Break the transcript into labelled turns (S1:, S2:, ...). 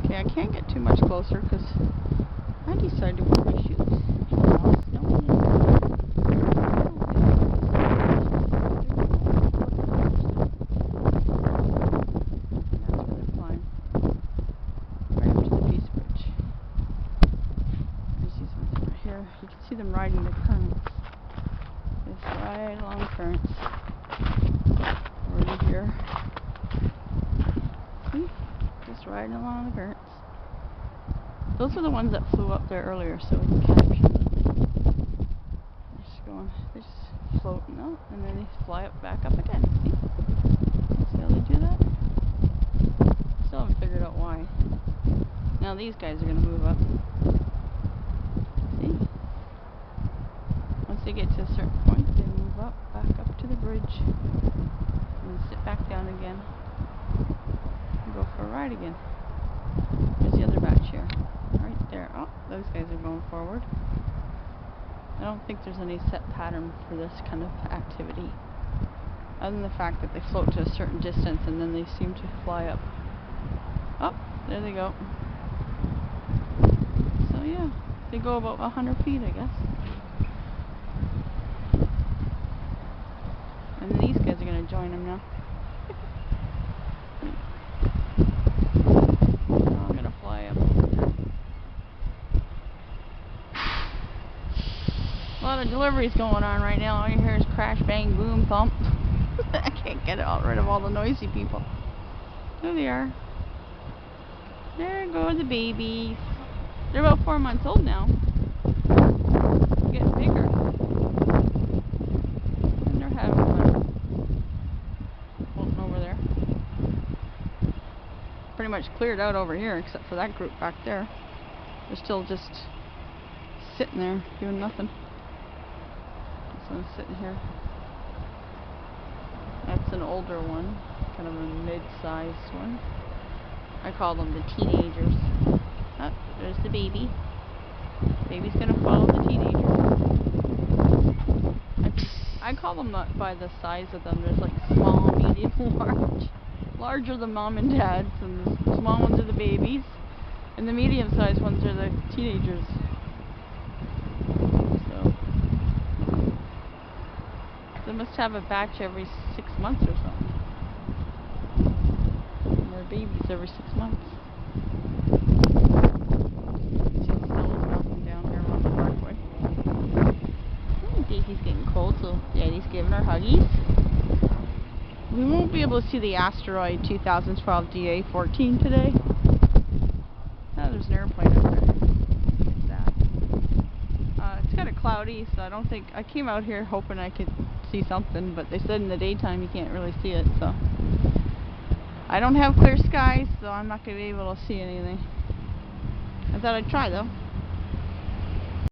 S1: Okay, I can't get too much closer because I decided to wear my shoes. Now it's snowing you can see them riding the currents. Just right along the currents. Over here. See? Just riding along the currents. Those are the ones that flew up there earlier, so we can capture them. They're just floating up, and then they fly up back up again. See? See how they do that? Still haven't figured out why. Now these guys are going to move up. See? Once they get to a certain point, they move up, back up to the bridge, and then sit back down again, and go for a ride again. There's the other batch here, right there. Oh, those guys are going forward. I don't think there's any set pattern for this kind of activity, other than the fact that they float to a certain distance and then they seem to fly up. Oh, there they go. So yeah, they go about 100 feet, I guess. And these guys are going to join them now. Oh, I'm going to fly up. A lot of deliveries going on right now. All you hear is crash, bang, boom, thump. I can't get rid of all the noisy people. There they are. There go the babies. They're about 4 months old now. They're getting bigger. And they're having fun. Floating over there. Pretty much cleared out over here except for that group back there. They're still just sitting there doing nothing. This one's sitting here. That's an older one. Kind of a mid-sized one. I call them the teenagers. Oh, there's the baby. Baby's gonna follow the teenager. I call them not by the size of them. There's like small, medium, large. Large are the mom and dads, and the small ones are the babies, and the medium-sized ones are the teenagers. So they must have a batch every 6 months or something. And they're babies every 6 months. Daisy's getting cold, so Daddy's giving her huggies. We won't be able to see the asteroid 2012 DA-14 today. Oh, there's an airplane over there. What's that? It's kind of cloudy, so I don't think... I came out here hoping I could see something, but they said in the daytime you can't really see it, so... I don't have clear skies, so I'm not going to be able to see anything. I thought I'd try, though.